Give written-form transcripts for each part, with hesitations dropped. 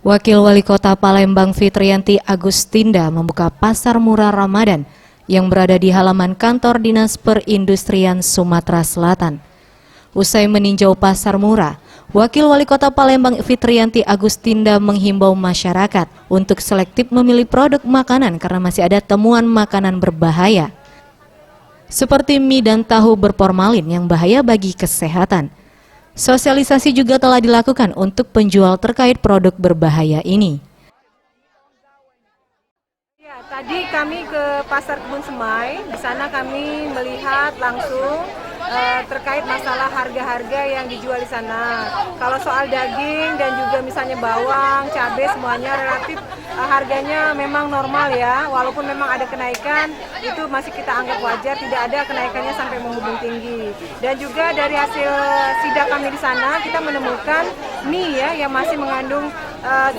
Wakil Wali Kota Palembang Fitriyanti Agustinda membuka pasar murah Ramadan yang berada di halaman kantor Dinas Perindustrian Sumatera Selatan. Usai meninjau pasar murah, Wakil Wali Kota Palembang Fitriyanti Agustinda menghimbau masyarakat untuk selektif memilih produk makanan karena masih ada temuan makanan berbahaya, seperti mie dan tahu berformalin yang bahaya bagi kesehatan. Sosialisasi juga telah dilakukan untuk penjual terkait produk berbahaya ini. Ya, tadi kami ke Pasar Kebun Semai, di sana kami melihat langsung terkait masalah harga-harga yang dijual di sana. Kalau soal daging dan juga misalnya bawang, cabai semuanya relatif harganya memang normal ya. Walaupun memang ada kenaikan, itu masih kita anggap wajar, tidak ada kenaikannya sampai menghubung tinggi. Dan juga dari hasil sidak kami di sana, kita menemukan mie ya yang masih mengandung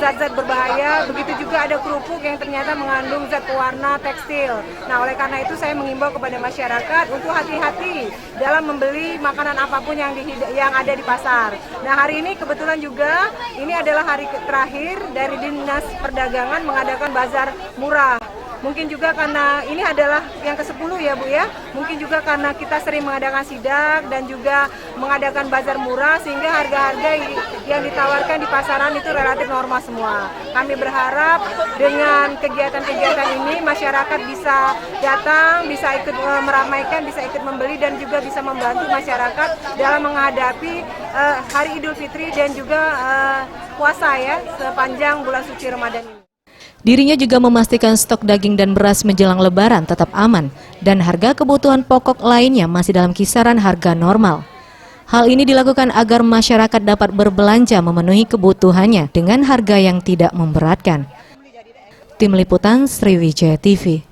zat-zat berbahaya. Begitu juga ada kerupuk yang ternyata mengandung zat pewarna tekstil. Nah, oleh karena itu saya mengimbau kepada masyarakat untuk hati-hati dalam membeli makanan apapun yang ada di pasar. Nah, hari ini kebetulan juga ini adalah hari terakhir dari Dinas Perdagangan mengadakan bazar murah. Mungkin juga karena ini adalah yang ke-10 ya Bu ya, mungkin juga karena kita sering mengadakan sidak dan juga mengadakan bazar murah sehingga harga-harga yang ditawarkan di pasaran itu relatif normal semua. Kami berharap dengan kegiatan-kegiatan ini masyarakat bisa datang, bisa ikut meramaikan, bisa ikut membeli dan juga bisa membantu masyarakat dalam menghadapi Hari Idul Fitri dan juga puasa ya sepanjang bulan suci Ramadan ini. Dirinya juga memastikan stok daging dan beras menjelang Lebaran tetap aman dan harga kebutuhan pokok lainnya masih dalam kisaran harga normal. Hal ini dilakukan agar masyarakat dapat berbelanja memenuhi kebutuhannya dengan harga yang tidak memberatkan. Tim Liputan Sriwijaya TV.